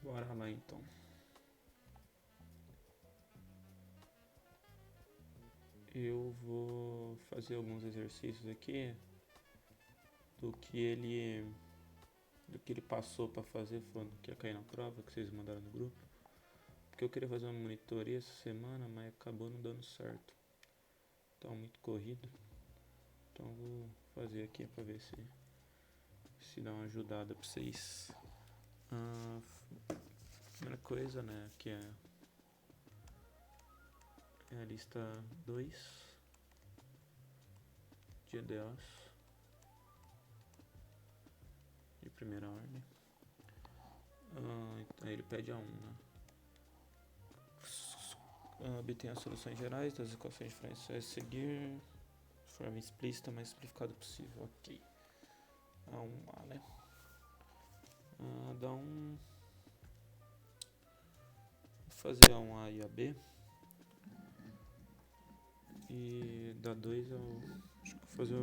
Bora lá então. Eu vou fazer alguns exercícios aqui do que ele passou para fazer, falando que ia cair na prova, que vocês mandaram no grupo. Porque eu queria fazer uma monitoria essa semana, mas acabou não dando certo. Tá muito corrido. Então eu vou fazer aqui para ver se dá uma ajudada para vocês. Primeira coisa, né, que é a lista 2 de EDOs de primeira ordem. Aí ele pede a 1, né? Obtenha as soluções gerais das equações diferenciais a seguir de forma explícita, mais simplificada possível. Ok. A1A, né? Dá um... Vou fazer A1A e AB. E da 2 eu acho que vou fazer...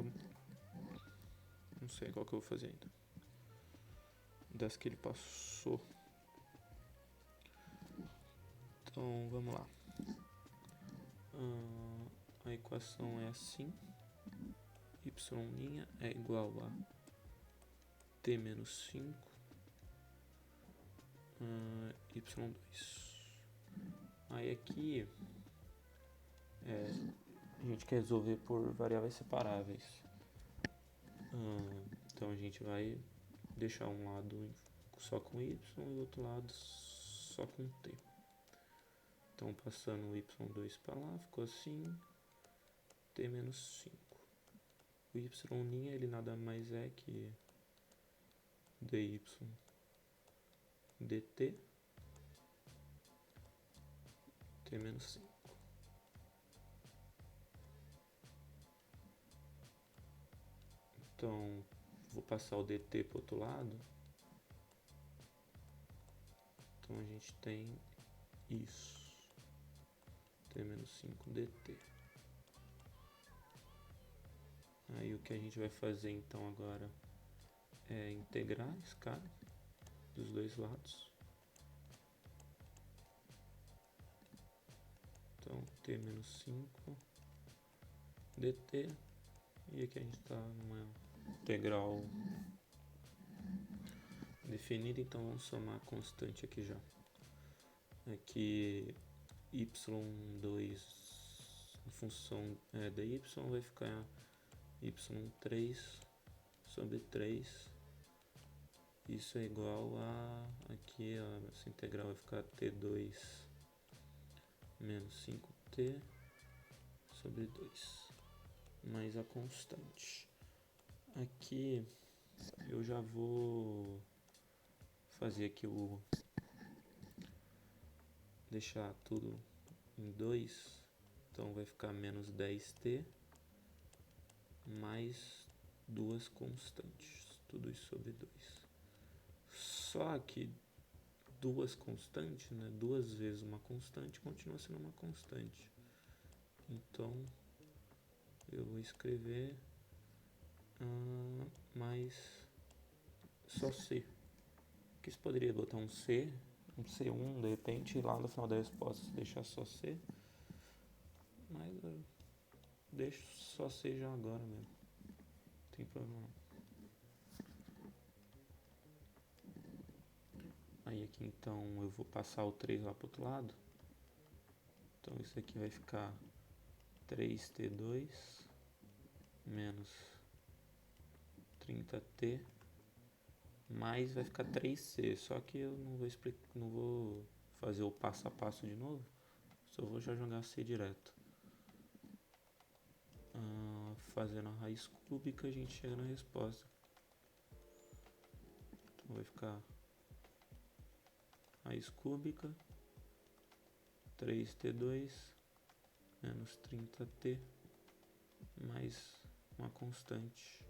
Não sei qual que eu vou fazer ainda. Das que ele passou. Então vamos lá. A equação é assim. Y' é igual a t menos 5 y2. Aí aqui a gente quer resolver por variáveis separáveis. Então a gente vai deixar um lado só com y e o outro lado só com t. Então passando o y2 para lá, ficou assim, t menos 5. O y' ele nada mais é que dy dt t menos 5. Então vou passar o dt para o outro lado. Então a gente tem isso, t menos 5 dt. Aí o que a gente vai fazer então agora é integrar esse cara dos dois lados. Então t menos 5 dt. E aqui a gente está numa integral definida, então vamos somar a constante aqui já. Aqui y2 em função dy vai ficar y3 sobre 3. Isso é igual a, aqui essa integral vai ficar t2 menos 5t sobre 2, mais a constante. Aqui eu já vou fazer aqui deixar tudo em 2, então vai ficar menos 10t mais duas constantes, tudo isso sobre 2. Só que duas constantes, né, duas vezes uma constante continua sendo uma constante. Então eu vou escrever mais só c. Aqui você poderia botar um c, um c1 de repente, e lá no final da resposta deixar só c. Mas eu deixo só c já agora mesmo. Não tem problema não. Aí aqui então eu vou passar o 3 lá pro outro lado. Então isso aqui vai ficar 3t2 menos 30t mais vai ficar 3c. Só que eu não vou fazer o passo a passo de novo. Só vou já jogar c direto. Fazendo a raiz cúbica a gente chega na resposta. Então vai ficar raiz cúbica 3t2 menos 30t mais uma constante,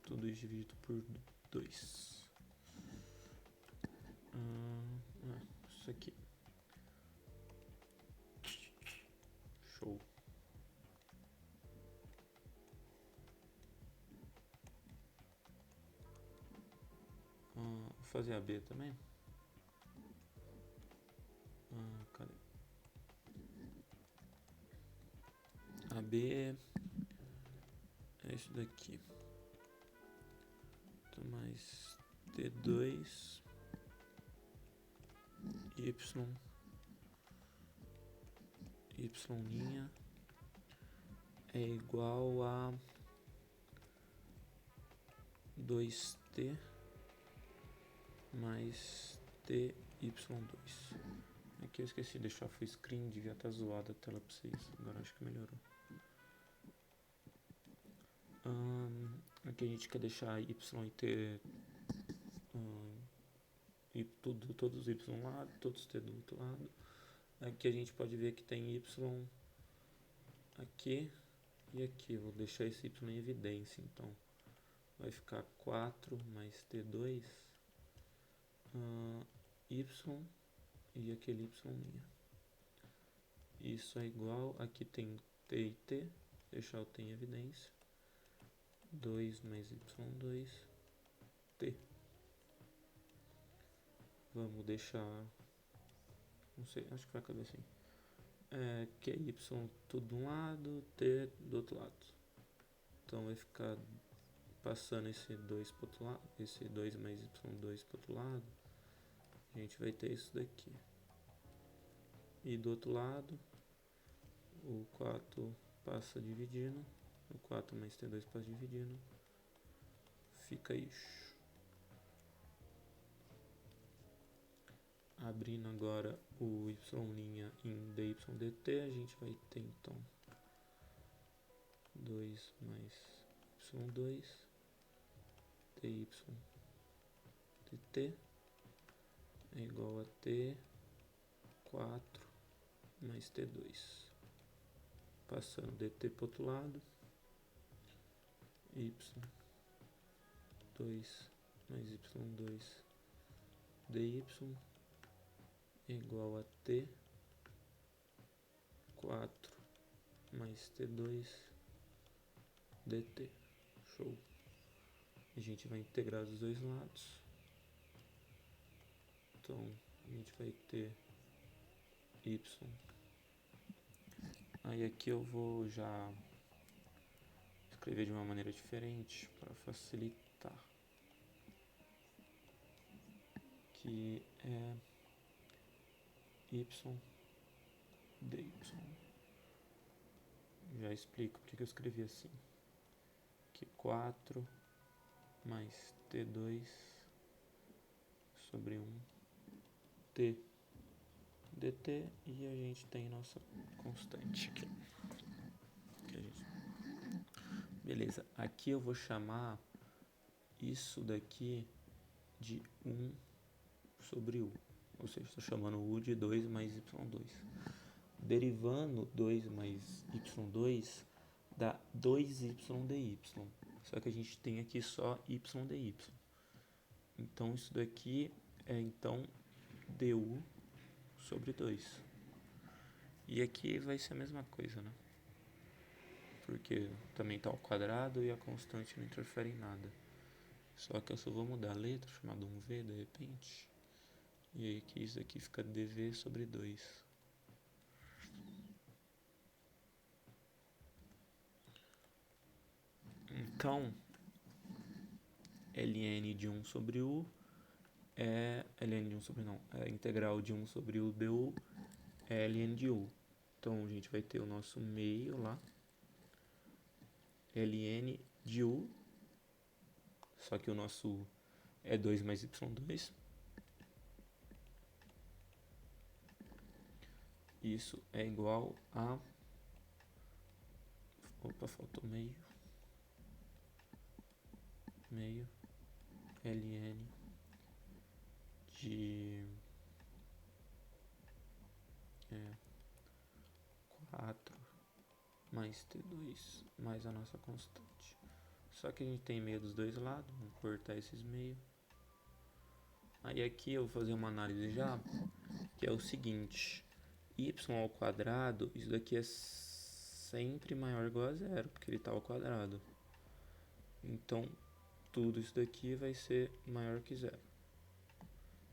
tudo isso dividido por 2. Isso aqui. Show. Vou fazer a B também. Cadê? AB é isso daqui. Então, mais T2 y' é igual a 2t mais ty2. Aqui eu esqueci de deixar full screen, devia estar zoada a tela pra vocês. Agora acho que melhorou. Aqui a gente quer deixar y e t e todos os y de um lado, todos os t do outro lado. Aqui a gente pode ver que tem y aqui e aqui. Vou deixar esse y em evidência, então vai ficar 4 mais t2 y e aquele y'. Isso é igual, aqui tem t e t, deixar o t em evidência, 2 mais y2 t. Vamos deixar, não sei, acho que vai caber assim, que é y tudo de um lado, t do outro lado. Então vai ficar passando esse 2 para o outro lado, esse 2 mais y2 para o outro lado, a gente vai ter isso daqui. E do outro lado, o 4 passa dividindo, o 4 mais t2 passa dividindo, fica isso. Abrindo agora o y' em dy dt, a gente vai ter então 2 mais y2 dy dt é igual a t 4 mais t2. Passando dt para o outro lado, y2 mais y2 dy é igual a t 4 mais t2 dt. Show. A gente vai integrar os dois lados. Então a gente vai ter y. Aí aqui eu vou já escrever de uma maneira diferente para facilitar, que é y dy. Já explico porque eu escrevi assim, que 4 mais t2 sobre 1 t dt, e a gente tem nossa constante aqui. Beleza, aqui eu vou chamar isso daqui de 1 sobre u, ou seja, estou chamando u de 2 mais y2. Derivando 2 mais y2 dá 2y dy, só que a gente tem aqui só y dy. Então isso daqui é então du sobre 2. E aqui vai ser a mesma coisa, né? Porque também está ao quadrado e a constante não interfere em nada. Só que eu só vou mudar a letra, chamada 1v de repente. E aí que isso aqui fica dv sobre 2. Então, ln de 1 sobre u é ln de 1 sobre não, é integral de 1 sobre u du é ln de u. Então a gente vai ter o nosso meio lá, ln de u, só que o nosso u é 2 mais y2. Isso é igual a... Opa, faltou meio. Meio ln de 4 mais t2 mais a nossa constante. Só que a gente tem meio dos dois lados, vamos cortar esses meios. Aí aqui eu vou fazer uma análise já, que é o seguinte: y ao quadrado, isso daqui é sempre maior ou igual a zero, porque ele está ao quadrado. Então, tudo isso daqui vai ser maior que zero.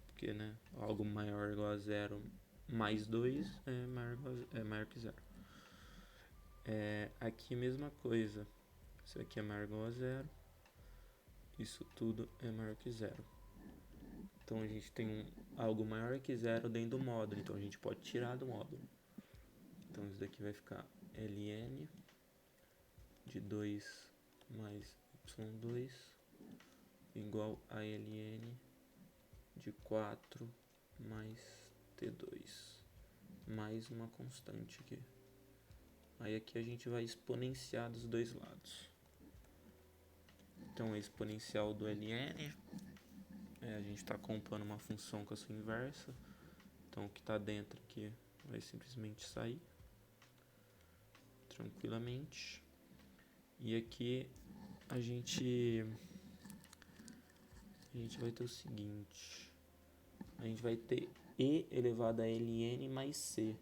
Porque, né, algo maior ou igual a zero mais 2 é maior que 0. Aqui mesma coisa. Isso aqui é maior ou igual a 0. Isso tudo é maior que 0. Então a gente tem algo maior que 0 dentro do módulo. Então a gente pode tirar do módulo. Então isso daqui vai ficar ln de 2 mais y2 igual a ln de 4 mais t2 mais uma constante aqui. Aí aqui a gente vai exponenciar dos dois lados. Então a exponencial do ln, a gente está compondo uma função com a sua inversa. Então o que está dentro aqui vai simplesmente sair tranquilamente. E aqui a gente vai ter o seguinte. A gente vai ter e elevado a ln mais c.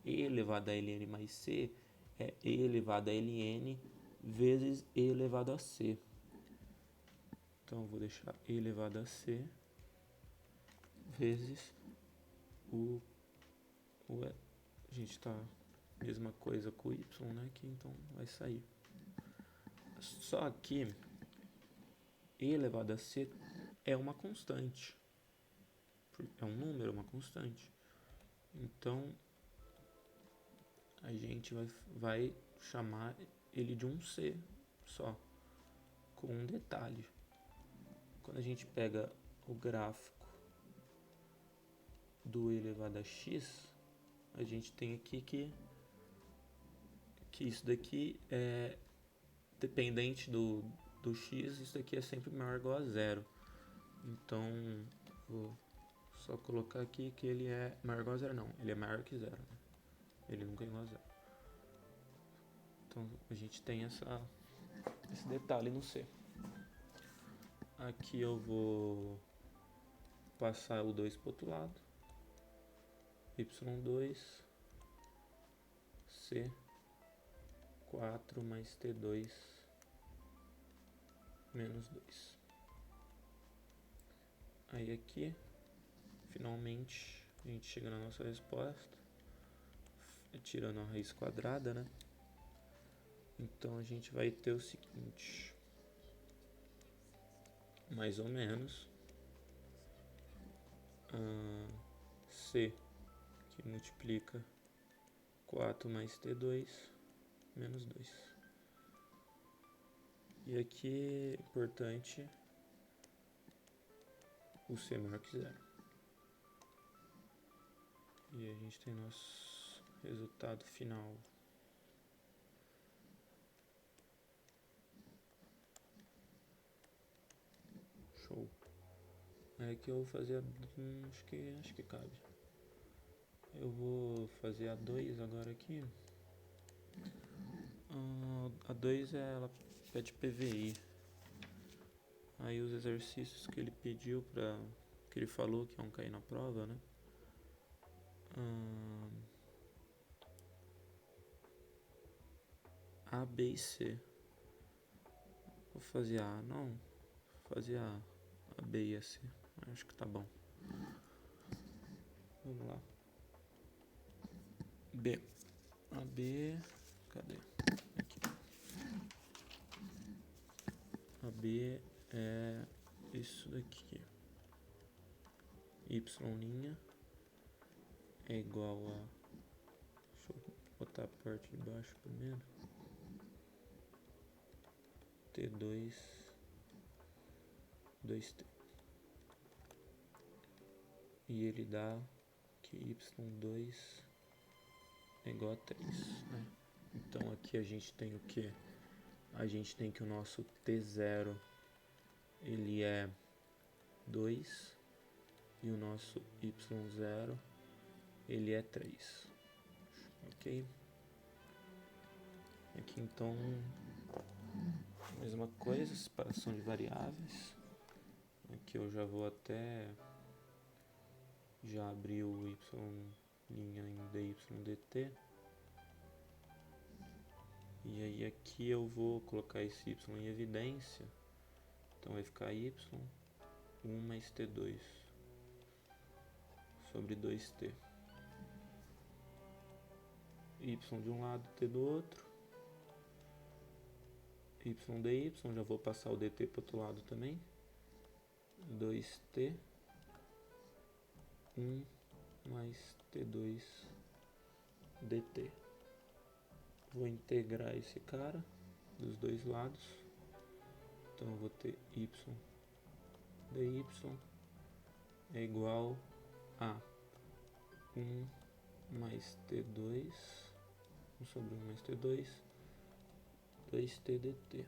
E elevado a ln mais c é e elevado a ln vezes e elevado a c. Então eu vou deixar e elevado a c vezes a gente tá mesma coisa com o y, né? Aqui, então vai sair. Só que e elevado a c é uma constante. É um número, uma constante. Então a gente vai chamar ele de um c só, com um detalhe. Quando a gente pega o gráfico do e elevado a x, a gente tem aqui que isso daqui é dependente do x, isso daqui é sempre maior ou igual a 0. Então vou só colocar aqui que ele é maior ou igual a 0, não, ele é maior que 0, né? Ele nunca é igual a 0. Então a gente tem esse detalhe no c. Aqui eu vou passar o 2 para o outro lado. y2 c 4 mais t2 menos 2. Aí aqui, finalmente, a gente chega na nossa resposta, tirando a raiz quadrada, né? Então a gente vai ter o seguinte, mais ou menos, c que multiplica 4 mais t2 menos 2. E aqui é importante o c maior que 0. E a gente tem nosso resultado final. Show. Aí aqui eu vou fazer acho que cabe. Eu vou fazer a 2 agora aqui. A 2 ela pede PVI. Aí os exercícios que ele pediu que ele falou que iam cair na prova, né? A, B e C. Vou fazer a A, não. Vou fazer a B e a C. Acho que tá bom. Vamos lá. B. A B. Cadê? Aqui. A B é isso daqui. Y' é igual a. Deixa eu botar a parte de baixo primeiro. T2 2T. E ele dá que Y2 é igual a 3, né? Então aqui a gente tem o que? A gente tem que o nosso T0 ele é 2 e o nosso Y0 ele é 3. Ok? Aqui então mesma coisa, separação de variáveis. Aqui eu já vou até já abrir o y' em dy dt. E aí aqui eu vou colocar esse y em evidência. Então vai ficar y 1 mais t2 sobre 2t. y de um lado, t do outro, y dy, já vou passar o dt para o outro lado também, 2t, 1 mais t2 dt. Vou integrar esse cara dos dois lados, então eu vou ter y dy é igual a 1 mais t2, 1 sobre 1 mais t2, 2t dt,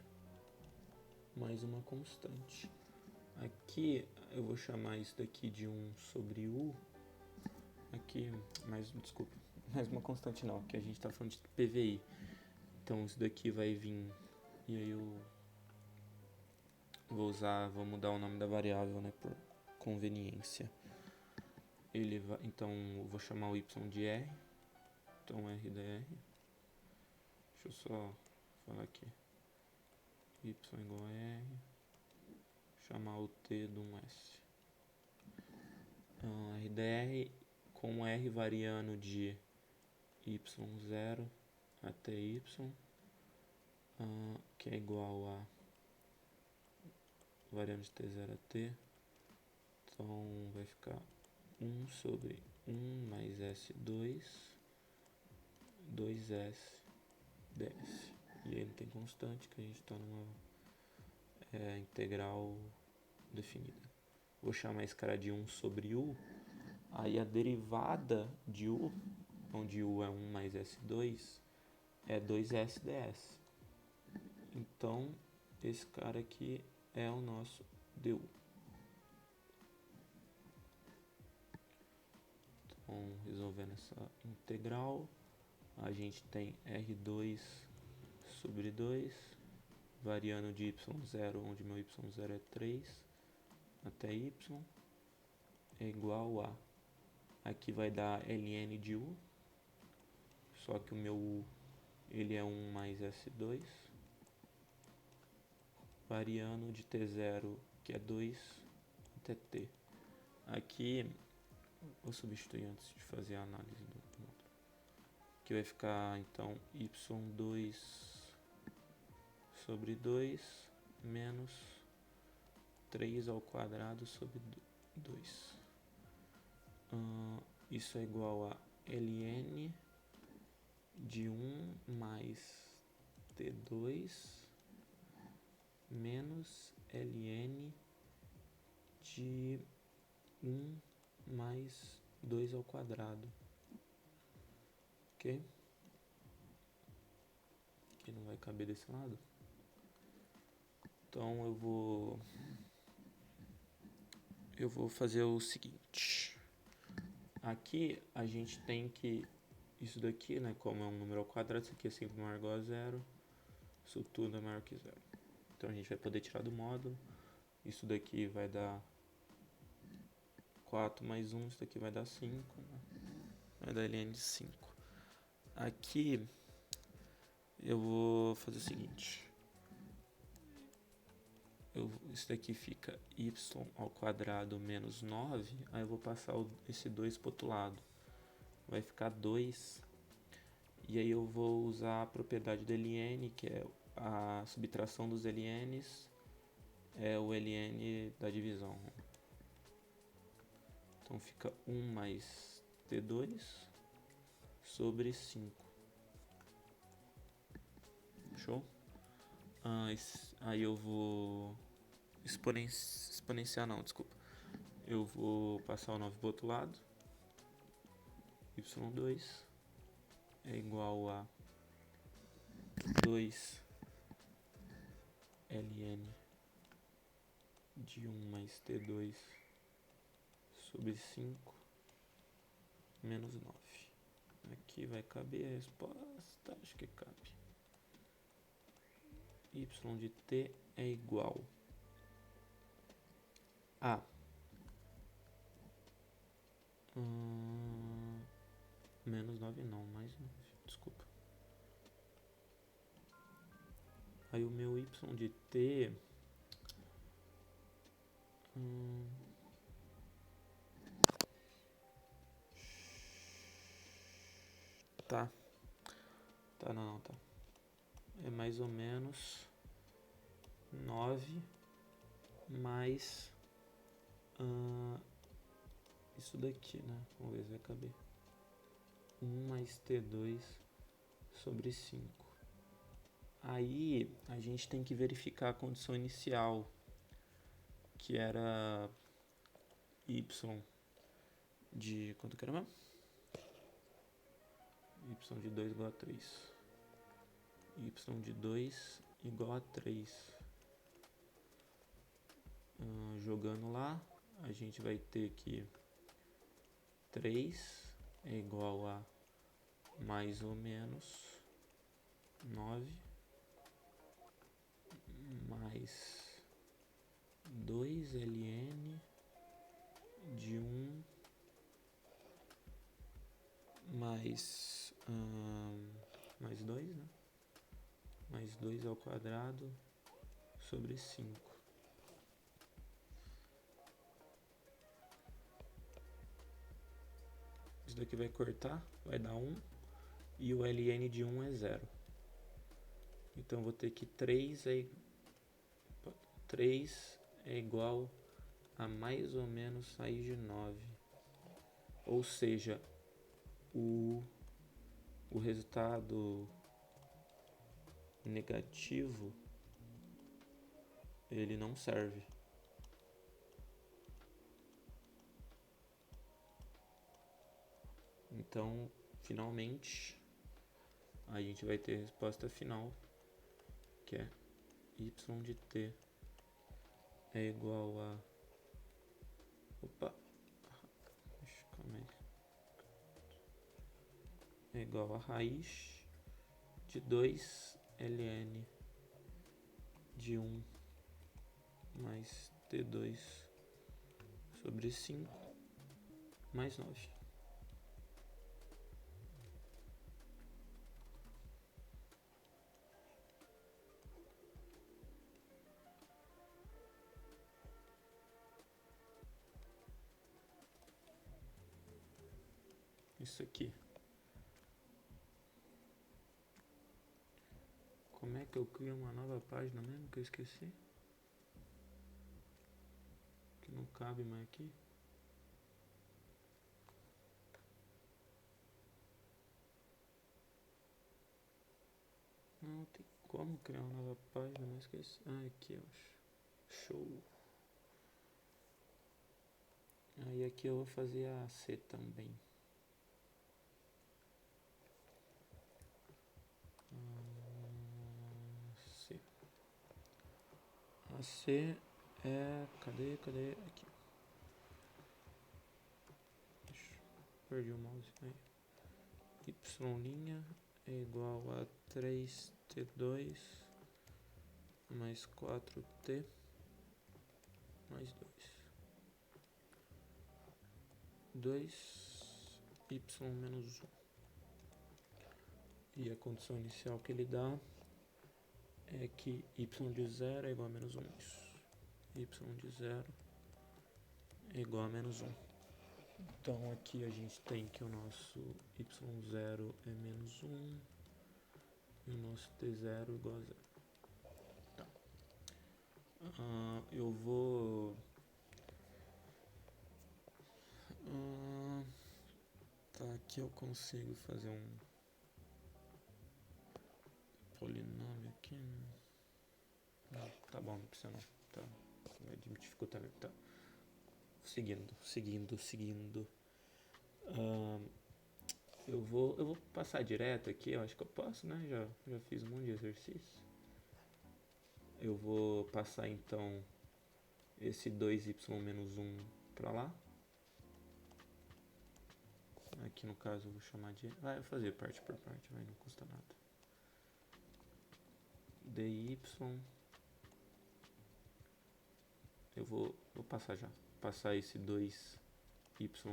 mais uma constante. Aqui eu vou chamar isso daqui de 1 sobre u, aqui, desculpa, mais uma constante não, que a gente está falando de PVI. Então isso daqui vai vir, e aí eu vou mudar o nome da variável, né, por conveniência. Então eu vou chamar o y de r, então r dr, deixa eu só falar aqui, y igual a r, chamar o t de um s, r dr com r variando de y0 até y, que é igual a variando de t0 a t, então vai ficar 1 sobre 1 mais S2, 2S ds. E aí não tem constante, que a gente está numa integral definida. Vou chamar esse cara de 1 sobre u, aí a derivada de u, onde u é 1 mais S2, é 2S ds. Então, esse cara aqui é o nosso du. Então, resolvendo essa integral, a gente tem R2 sobre 2, variando de y0, onde meu y0 é 3, até y, é igual a, aqui vai dar ln de u, só que o meu u, ele é 1 mais S2, variando de t0, que é 2, até t. Aqui, vou substituir antes de fazer a análise do módulo. Aqui vai ficar, então, y2 sobre 2 menos 3 ao quadrado sobre 2. Isso é igual a ln de 1 mais t2 menos ln de 1 mais 2 ao quadrado. Ok? Que não vai caber desse lado. Então eu vou fazer o seguinte. Aqui a gente tem que, isso daqui, né, como é um número ao quadrado, isso aqui é sempre maior ou igual a zero, isso tudo é maior que zero. Então a gente vai poder tirar do módulo, isso daqui vai dar 4 mais 1, isso daqui vai dar 5, né? Vai dar ln de 5. Aqui eu vou fazer o seguinte, isso daqui fica y ao quadrado menos 9, aí eu vou passar esse 2 para o outro lado, vai ficar 2, e aí eu vou usar a propriedade do ln, que é a subtração dos ln's, é o ln da divisão. Então fica 1 mais t2 sobre 5. Show? Aí eu vou exponenciar não, desculpa. Eu vou passar o 9 para o outro lado. y2 é igual a 2 ln de 1 mais t2 sobre 5 menos 9. Aqui vai caber a resposta, acho que cabe. Y de t é igual a menos 9 não, mais 9, desculpa. Aí o meu y de t tá, Tá, não, tá. É mais ou menos 9 mais isso daqui, né? Vamos ver se vai caber. 1 mais T2 sobre 5. Aí a gente tem que verificar a condição inicial, que era y de... quanto que era mesmo? Y de 2 igual a 3. Y de 2 igual a 3. Jogando lá, a gente vai ter que 3 é igual a mais ou menos 9 mais 2ln de 1 mais 2, né? Mais 2 ao quadrado sobre 5. Isso daqui vai cortar, vai dar 1. E o ln de 1 é 0. Então, eu vou ter que 3 é igual a mais ou menos raiz de 9. Ou seja, o resultado negativo, ele não serve. Então, finalmente, a gente vai ter a resposta final, que é y de t é igual a... Opa! Calma aí. É igual a raiz de 2ln de 1 mais t2 sobre 5 mais 9. Isso aqui. Como é que eu crio uma nova página mesmo que eu esqueci? Que não cabe mais aqui. Não tem como criar uma nova página, mas esqueci. Aqui eu acho. Show. Aí aqui eu vou fazer a C também. C. A C é... Cadê? Aqui. Perdi o mouse. Aí. Y' é igual a 3t2 mais 4t mais 2. 2y menos 1. E a condição inicial que ele dá é que y de 0 é igual a menos 1. Isso. Y de 0 é igual a menos 1. Então aqui a gente tem que o nosso y0 é menos 1 e o nosso t0 é igual a 0. Tá. Eu vou... tá, aqui eu consigo fazer um polinômio aqui. Não, tá bom, não precisa não. Tá, vai dificultar mesmo. Tá. Seguindo. Eu vou passar direto aqui, eu acho que eu posso, né? Já fiz um monte de exercício. Eu vou passar então esse 2y menos 1 pra lá. Aqui no caso eu vou chamar de... eu vou fazer parte por parte, não custa nada. dy... eu vou passar já. Passar esse 2y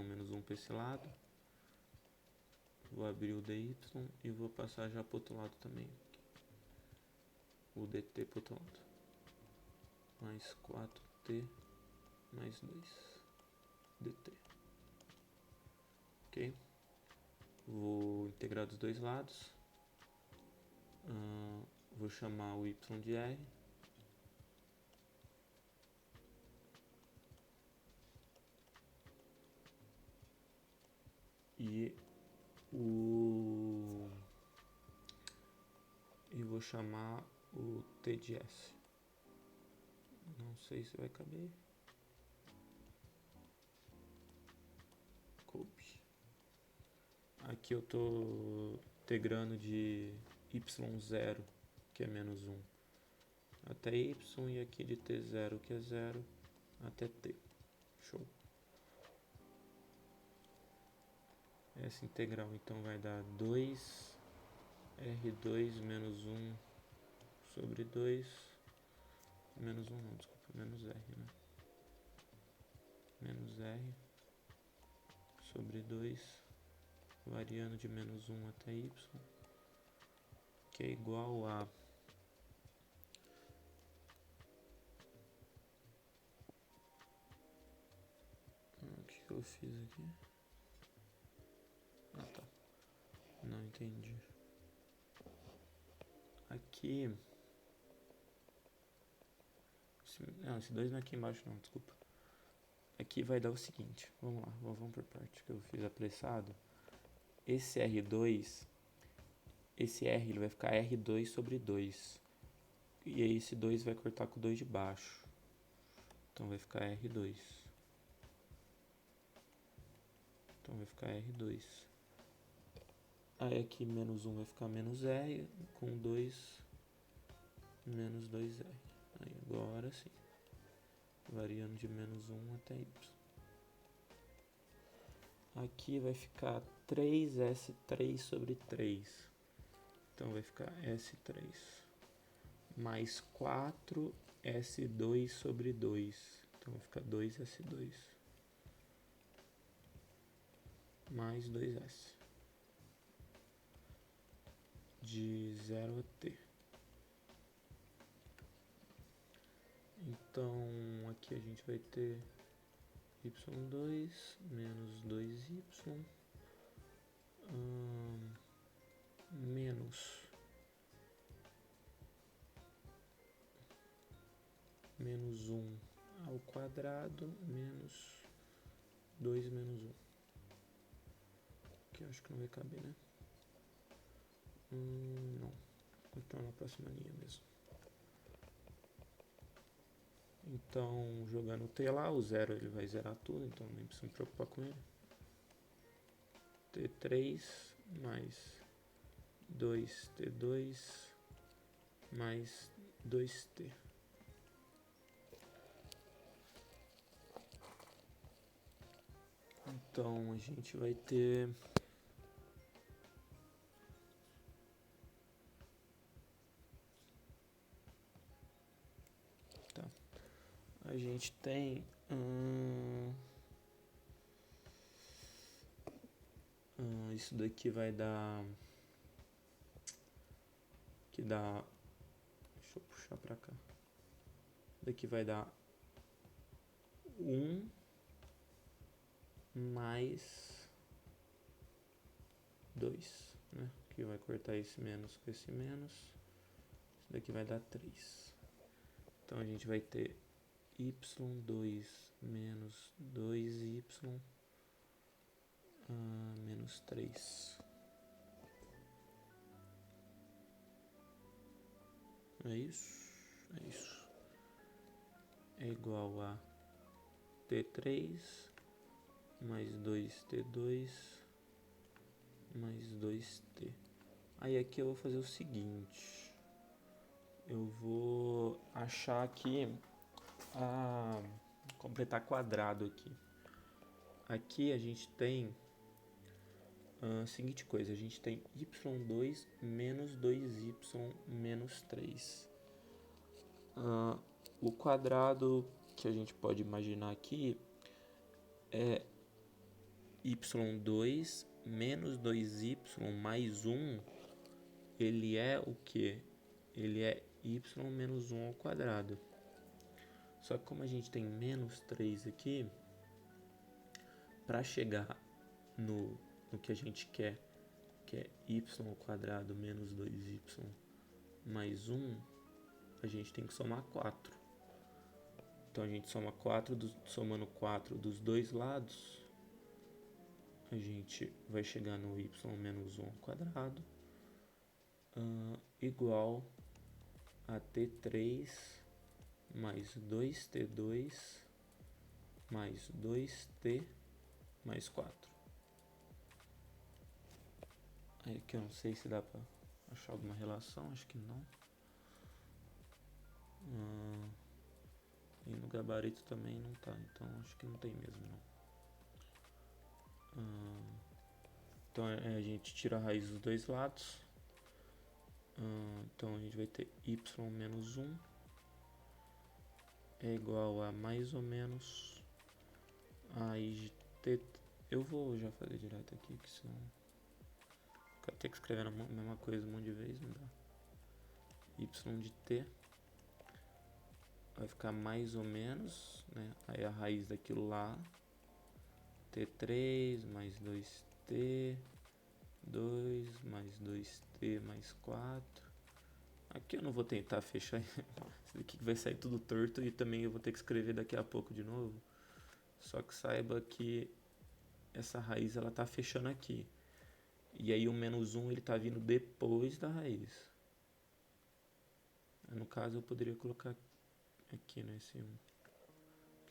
menos 1 para esse lado. Vou abrir o dy e vou passar já para o outro lado também. O dt para o outro lado. Mais 4t mais 2 dt. Ok? Vou integrar dos dois lados. Vou chamar o y de r. E vou chamar o t de s. Não sei se vai caber. Coube. Aqui eu tô integrando de y0, que é menos 1, até y, e aqui de t0, que é 0, até t. Show. Essa integral então vai dar 2r2 menos 1 sobre 2, menos 1 não, desculpa, menos r, né? Menos r sobre 2, variando de menos 1 até y, que é igual a o que eu fiz aqui? Ah, tá. Não entendi. Aqui... Não, esse 2 não é aqui embaixo não, desculpa. Aqui vai dar o seguinte, vamos lá, vamos por parte, que eu fiz apressado. Esse R2, esse R ele vai ficar R2 sobre 2. E aí esse 2 vai cortar com o 2 de baixo. Então vai ficar R2. Então vai ficar R2. Aí aqui menos 1 vai ficar menos R, com 2, menos 2R. Aí agora sim. Variando de menos 1 até y. Aqui vai ficar 3S3 sobre 3. Então vai ficar S3. Mais 4S2 sobre 2. Então vai ficar 2S2. Mais 2S. De 0 a t. Então aqui a gente vai ter y2 menos 2y menos 1 ao quadrado menos 2 menos 1. Aqui eu acho que não vai caber, né? Não. Vou continuar na próxima linha mesmo. Então, jogando o t lá, o 0 ele vai zerar tudo, então nem precisa me preocupar com ele. T3 mais 2T2 mais 2T. Então, a gente vai ter... A gente tem isso daqui vai dar deixa eu puxar pra cá. Daqui vai dar 1 mais 2, né? Que vai cortar esse menos com esse menos. Isso daqui vai dar 3. Então a gente vai ter y2 menos 2y menos 3. É isso? É isso. É igual a t3 mais 2t2 mais 2t. Aí aqui eu vou fazer o seguinte. Eu vou achar aqui completar quadrado aqui. Aqui a gente tem a seguinte coisa, a gente tem y2 menos 2y menos 3. O quadrado que a gente pode imaginar aqui é y2 menos 2y mais 1, ele é o que? Ele é y menos 1 ao quadrado. Só que como a gente tem menos 3 aqui, para chegar no que a gente quer, que é y ao quadrado menos 2y mais 1, a gente tem que somar 4. Então a gente soma 4, somando 4 dos dois lados, a gente vai chegar no y menos 1 ao quadrado, igual a t3 mais 2t2 mais 2t mais 4. Aí aqui eu não sei se dá pra achar alguma relação, acho que não. E no gabarito também não tá, então acho que não tem mesmo não. Então a gente tira a raiz dos dois lados. Então a gente vai ter y menos 1 é igual a mais ou menos a raiz de t. Eu vou já fazer direto aqui, que senão eu ter que escrever a mesma coisa um monte de vezes, não dá. Y de t vai ficar mais ou menos, né? Aí a raiz daquilo lá, t3 mais 2t, 2 mais 2t mais 4. Aqui eu não vou tentar fechar, isso daqui vai sair tudo torto e também eu vou ter que escrever daqui a pouco de novo. Só que saiba que essa raiz ela tá fechando aqui. E aí o menos 1 ele tá vindo depois da raiz. No caso eu poderia colocar aqui nesse 1.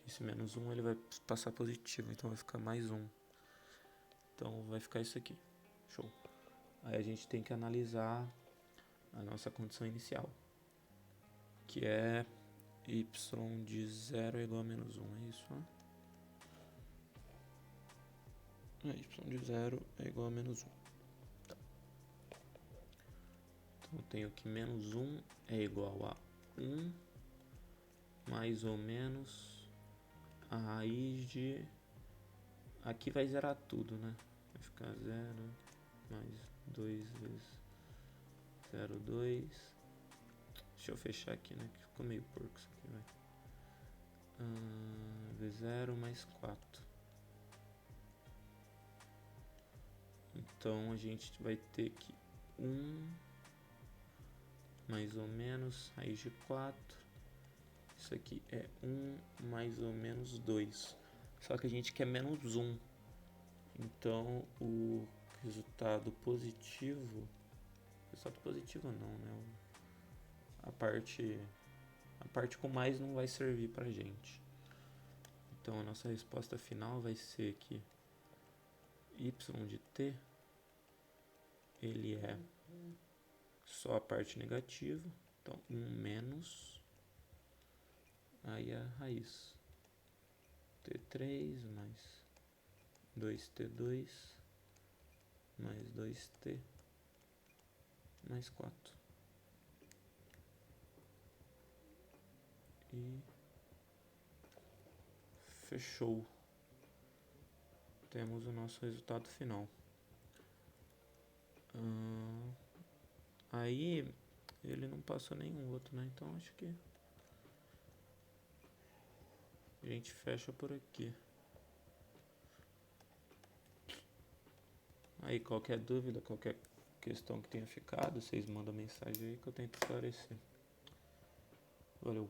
Esse menos 1 ele vai passar positivo, então vai ficar mais 1. Então vai ficar isso aqui. Show. Aí a gente tem que analisar a nossa condição inicial, que é y de 0 é igual a menos 1, é isso? Né? Y de 0 é igual a menos 1. Tá. Então eu tenho que menos 1 é igual a 1 mais ou menos a raiz de... Aqui vai zerar tudo, né? Vai ficar 0 mais 2 vezes 0, 2. Deixa eu fechar aqui, né? Que ficou meio porco isso aqui, vai. Vezes 0 mais 4. Então a gente vai ter que 1 mais ou menos raiz de 4. Isso aqui é 1 mais ou menos 2. Só que a gente quer menos 1. Então o resultado positivo... Resultado positivo não, né? A parte com mais não vai servir pra gente. Então a nossa resposta final vai ser que y de t ele é só a parte negativa, então 1 menos, aí a raiz t3 mais 2t2 mais 2t mais 4. E fechou. Temos o nosso resultado final. Aí ele não passou nenhum outro, né? Então acho que a gente fecha por aqui. Aí qualquer dúvida, qualquer questão que tenha ficado, vocês mandam mensagem aí que eu tento esclarecer. Valeu.